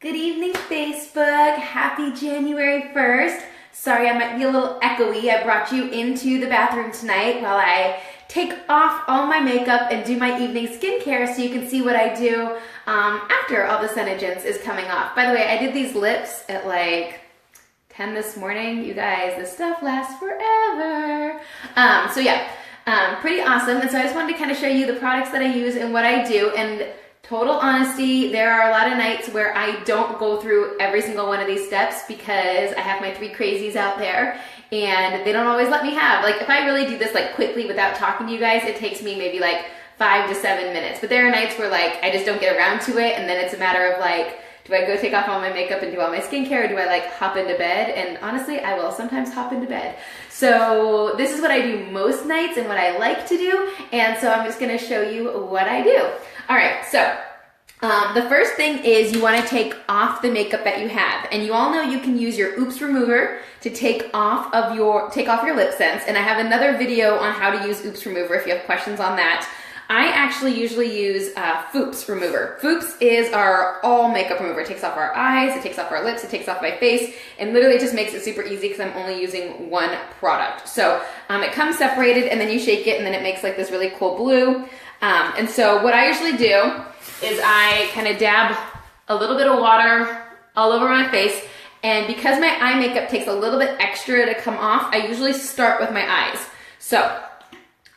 Good evening, Facebook. Happy January 1st. Sorry, I might be a little echoey. I brought you into the bathroom tonight while I take off all my makeup and do my evening skincare so you can see what I do after all the Senegence is coming off. By the way, I did these lips at like 10 this morning. You guys, this stuff lasts forever. Pretty awesome. And so I just wanted to kind of show you the products that I use and what I do. And total honesty, there are a lot of nights where I don't go through every single one of these steps because I have my three crazies out there and they don't always let me have. Like if I really do this like quickly without talking to you guys, it takes me maybe like 5 to 7 minutes. But there are nights where like I just don't get around to it and then it's a matter of like, do I go take off all my makeup and do all my skincare, or do I like hop into bed? And honestly, I will sometimes hop into bed. So this is what I do most nights and what I like to do. And so I'm just gonna show you what I do. All right, so the first thing is you wanna take off the makeup that you have. And you all know you can use your Oops Remover to take off your lip scents. And I have another video on how to use Oops Remover if you have questions on that. I actually usually use Foops Remover. Foops is our all makeup remover. It takes off our eyes, it takes off our lips, it takes off my face, and literally just makes it super easy because I'm only using one product. So it comes separated and then you shake it and then it makes like this really cool blue. And so what I usually do is I kind of dab a little bit of water all over my face, and because my eye makeup takes a little bit extra to come off, I usually start with my eyes. So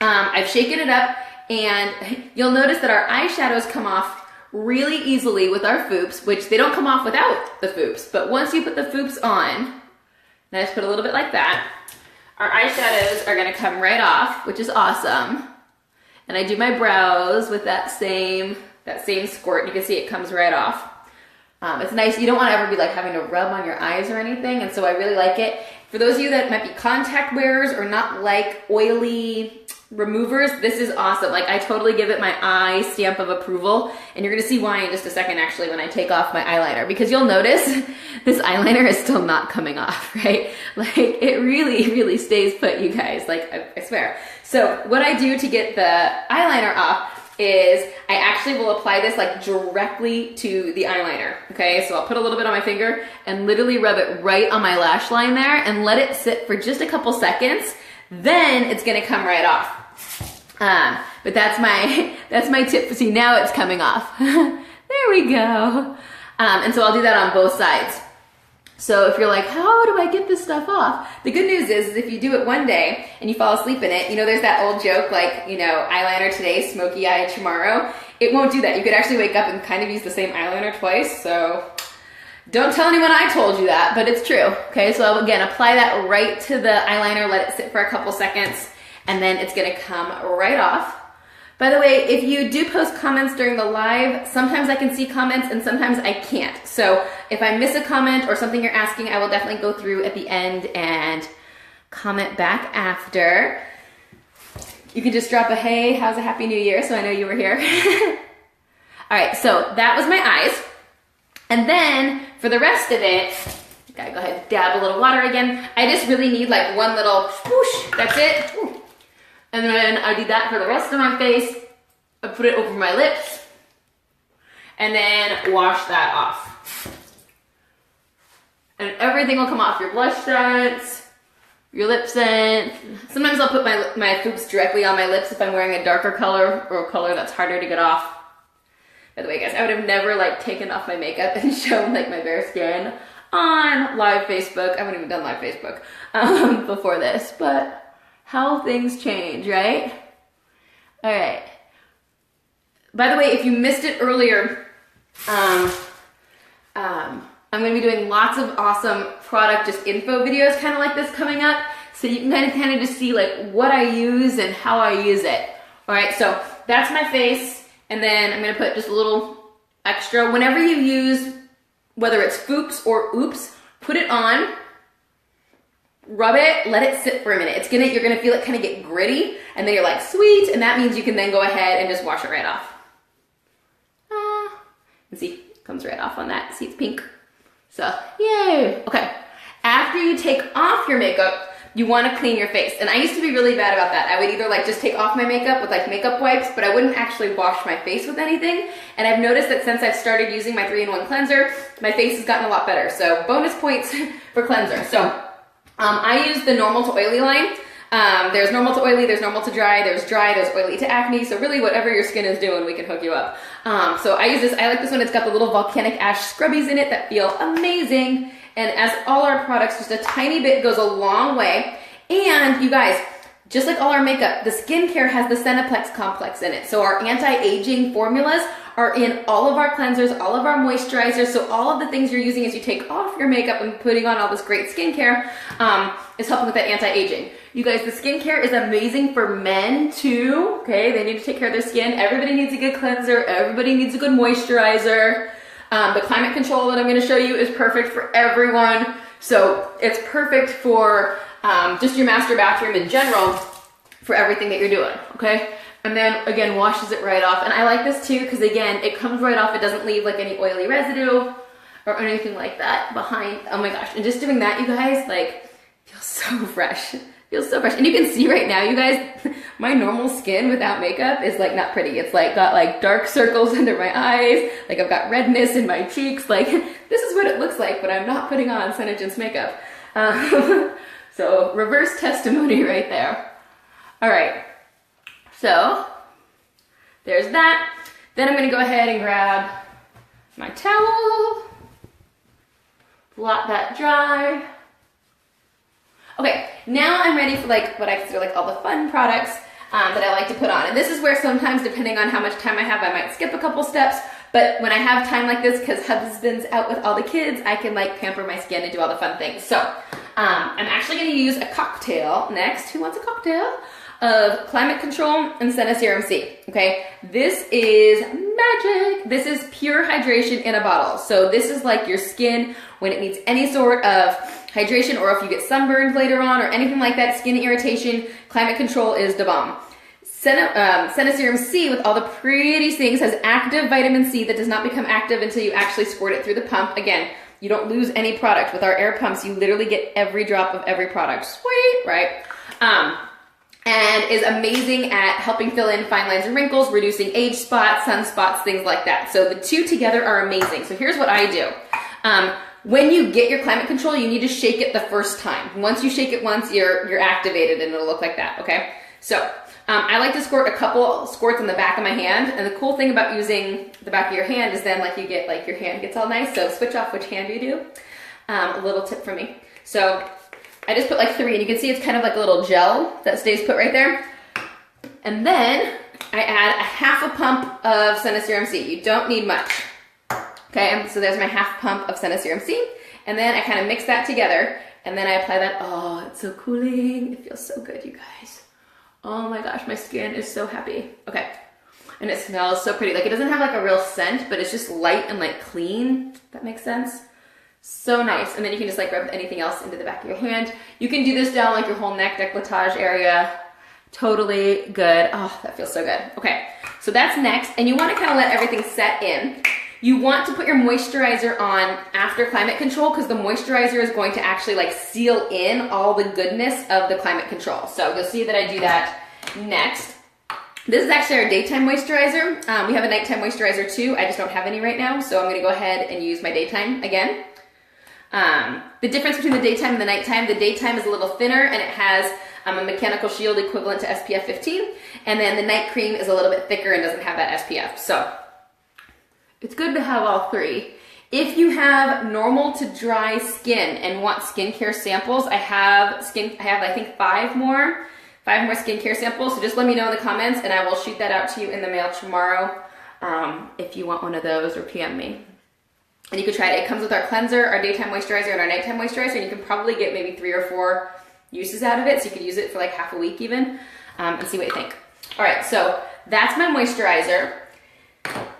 I've shaken it up, and you'll notice that our eyeshadows come off really easily with our Foops, which they don't come off without the Foops. But once you put the Foops on, and I just put a little bit like that, our eyeshadows are gonna come right off, which is awesome. And I do my brows with that same squirt. You can see it comes right off. It's nice. You don't want to ever be like having to rub on your eyes or anything, and so I really like it. For those of you that might be contact wearers or not like oily removers, this is awesome. Like I totally give it my eye stamp of approval, and you're gonna see why in just a second actually when I take off my eyeliner, because you'll notice this eyeliner is still not coming off, right? Like it really stays put, you guys, like I swear. So what I do to get the eyeliner off is I actually will apply this like directly to the eyeliner, okay? So I'll put a little bit on my finger and literally rub it right on my lash line there and let it sit for just a couple seconds. Then it's gonna come right off. But that's my tip. See, now it's coming off. There we go. And so I'll do that on both sides. So if you're like, how do I get this stuff off? The good news is if you do it one day and you fall asleep in it, you know, there's that old joke like, you know, eyeliner today, smoky eye tomorrow. It won't do that. You could actually wake up and kind of use the same eyeliner twice. So don't tell anyone I told you that, but it's true. Okay, so I'll again apply that right to the eyeliner, let it sit for a couple seconds, and then it's gonna come right off. By the way, if you do post comments during the live, sometimes I can see comments and sometimes I can't. So if I miss a comment or something you're asking, I will definitely go through at the end and comment back after. You can just drop a, hey, how's a happy new year, so I know you were here. All right, so that was my eyes. And then for the rest of it, gotta go ahead and dab a little water again. I just really need like one little whoosh, that's it. Ooh. And then I do that for the rest of my face. I put it over my lips and then wash that off. And everything will come off, your blush scents, your lip scent. Sometimes I'll put my Foops directly on my lips if I'm wearing a darker color or a color that's harder to get off. By the way, guys, I would have never like taken off my makeup and shown like my bare skin on live Facebook. I wouldn't even done live Facebook before this, but how things change, right? All right. By the way, if you missed it earlier, I'm gonna be doing lots of awesome product just info videos kind of like this coming up, so you can kind of just see like what I use and how I use it. All right, so that's my face, and then I'm gonna put just a little extra. Whenever you use, whether it's Foops or Oops, put it on, rub it, let it sit for a minute. You're gonna feel it kind of get gritty, and then you're like, sweet, and that means you can then go ahead and just wash it right off. And see, it comes right off on that. See, it's pink. So, yay. Okay, after you take off your makeup, you want to clean your face. And I used to be really bad about that. I would either like just take off my makeup with like makeup wipes, but I wouldn't actually wash my face with anything. And I've noticed that since I've started using my 3-in-1 cleanser, my face has gotten a lot better. So bonus points for cleanser. So I use the normal to oily line. There's normal to oily, there's normal to dry, there's oily to acne. So really whatever your skin is doing, we can hook you up. So I use this, I like this one. It's got the little volcanic ash scrubbies in it that feel amazing. And as all our products, just a tiny bit goes a long way. And you guys, just like all our makeup, the skincare has the Seneplex complex in it. So our anti-aging formulas are in all of our cleansers, all of our moisturizers. So all of the things you're using as you take off your makeup and putting on all this great skincare is helping with that anti-aging. You guys, the skincare is amazing for men too, okay? They need to take care of their skin. Everybody needs a good cleanser. Everybody needs a good moisturizer. The climate control that I'm gonna show you is perfect for everyone. So it's perfect for just your master bathroom in general for everything that you're doing, okay? And then again, washes it right off. And I like this too, because again, it comes right off. It doesn't leave like any oily residue or anything like that behind. Oh my gosh. And just doing that, you guys, like, feels so fresh. Feels so fresh. And you can see right now, you guys, my normal skin without makeup is like not pretty. It's like got like dark circles under my eyes. Like I've got redness in my cheeks. Like this is what it looks like when I'm not putting on Senegence makeup. So reverse testimony right there. All right. So there's that. Then I'm gonna go ahead and grab my towel, blot that dry. Okay, now I'm ready for like what I consider like all the fun products that I like to put on. And this is where sometimes, depending on how much time I have, I might skip a couple steps. But when I have time like this, because husband's out with all the kids, I can like pamper my skin and do all the fun things. So I'm actually gonna use a cocktail next. Who wants a cocktail? Of Climate Control and Serum C, okay? This is magic. This is pure hydration in a bottle. So this is like your skin when it needs any sort of hydration, or if you get sunburned later on or anything like that, skin irritation, Climate Control is the bomb. Serum C, with all the pretty things, has active vitamin C that does not become active until you actually squirt it through the pump. Again, you don't lose any product. With our air pumps, you literally get every drop of every product. Sweet, right? And is amazing at helping fill in fine lines and wrinkles, reducing age spots, sunspots, things like that. So the two together are amazing. So here's what I do. When you get your Climate Control, you need to shake it the first time. Once you shake it once, you're activated and it'll look like that, okay? So I like to squirt a couple squirts in the back of my hand. And the cool thing about using the back of your hand is then like you get like your hand gets all nice. So switch off which hand you do. A little tip from me. So I just put like 3, and you can see it's kind of like a little gel that stays put right there. And then I add a half a pump of Serum C. You don't need much. Okay, so there's my half pump of Serum C. And then I kind of mix that together, and then I apply that. Oh, it's so cooling. It feels so good, you guys. Oh my gosh, my skin is so happy. Okay, and it smells so pretty. Like it doesn't have like a real scent, but it's just light and like clean, if that makes sense. So nice. And then you can just like rub anything else into the back of your hand. You can do this down like your whole neck décolletage area. Totally good. Oh, that feels so good. Okay, so that's next. And you want to kind of let everything set in. You want to put your moisturizer on after Climate Control, because the moisturizer is going to actually like seal in all the goodness of the Climate Control. So you'll see that I do that next. This is actually our daytime moisturizer. We have a nighttime moisturizer too. I just don't have any right now. So I'm going to go ahead and use my daytime again. The difference between the daytime and the daytime is a little thinner, and it has a mechanical shield equivalent to SPF 15, and then the night cream is a little bit thicker and doesn't have that SPF. So it's good to have all 3. If you have normal to dry skin and want skincare samples, I have I think 5 more skincare samples. So just let me know in the comments, and I will shoot that out to you in the mail tomorrow if you want one of those, or PM me. And you can try it. It comes with our cleanser, our daytime moisturizer, and our nighttime moisturizer, and you can probably get maybe 3 or 4 uses out of it, so you could use it for like half a week even, and see what you think. All right, so that's my moisturizer.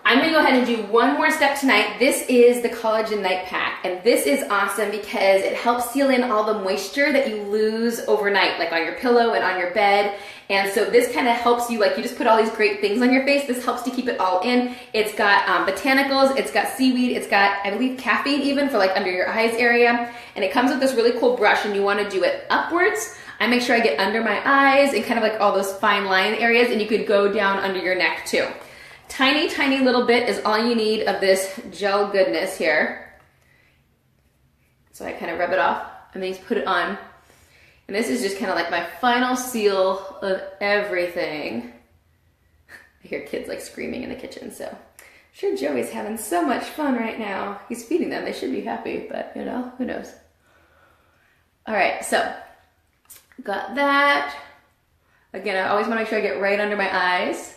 I'm gonna go ahead and do one more step tonight. This is the Collagen Night Pack, and this is awesome because it helps seal in all the moisture that you lose overnight, like on your pillow and on your bed. And so this kind of helps you, like you just put all these great things on your face. This helps to keep it all in. It's got botanicals, it's got seaweed, it's got, I believe, caffeine even for like under your eyes area. And it comes with this really cool brush, and you want to do it upwards I make sure I get under my eyes and kind of like all those fine line areas, and you could go down under your neck too. Tiny, tiny little bit is all you need of this gel goodness here. So I kind of rub it off and then put it on. And this is just kind of like my final seal of everything. I hear kids like screaming in the kitchen, so I'm sure Joey's having so much fun right now. He's feeding them, they should be happy, but you know, who knows. All right, so got that. Again, I always want to make sure I get right under my eyes.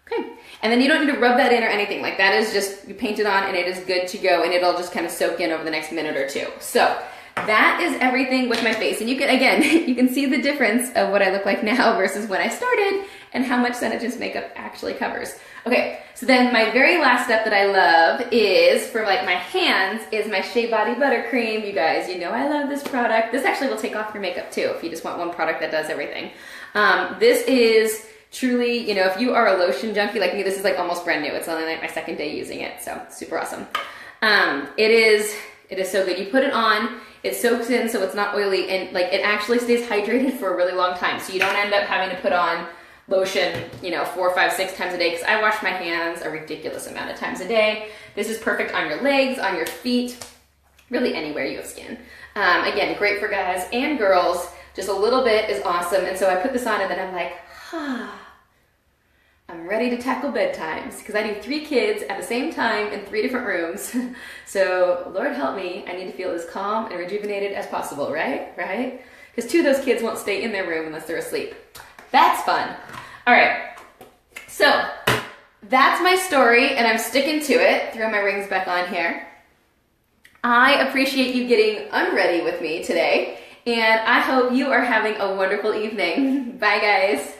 Okay, and then you don't need to rub that in or anything. Like that is just, you paint it on and it is good to go, and it'll just kind of soak in over the next minute or two. So that is everything with my face. And you can, again, you can see the difference of what I look like now versus when I started and how much Senegence makeup actually covers. Okay, so then my very last step that I love is for like my hands is my Shea Body Buttercream. You guys, you know I love this product. This actually will take off your makeup too if you just want one product that does everything. This is truly, you know, if you are a lotion junkie like me, this is like almost brand new. It's only like my second day using it, so super awesome. It is so good. You put it on, it soaks in so it's not oily, and like it actually stays hydrated for a really long time. So you don't end up having to put on lotion, you know, 4, 5, 6 times a day, because I wash my hands a ridiculous amount of times a day. This is perfect on your legs, on your feet, really anywhere you have skin. Again, great for guys and girls. Just a little bit is awesome. And so I put this on and then I'm like, I'm ready to tackle bedtimes, because I do 3 kids at the same time in 3 different rooms. So Lord help me, I need to feel as calm and rejuvenated as possible, right? Right? Because 2 of those kids won't stay in their room unless they're asleep. That's fun. All right, so that's my story, and I'm sticking to it. Throw my rings back on here. I appreciate you getting unready with me today, and I hope you are having a wonderful evening. Bye, guys.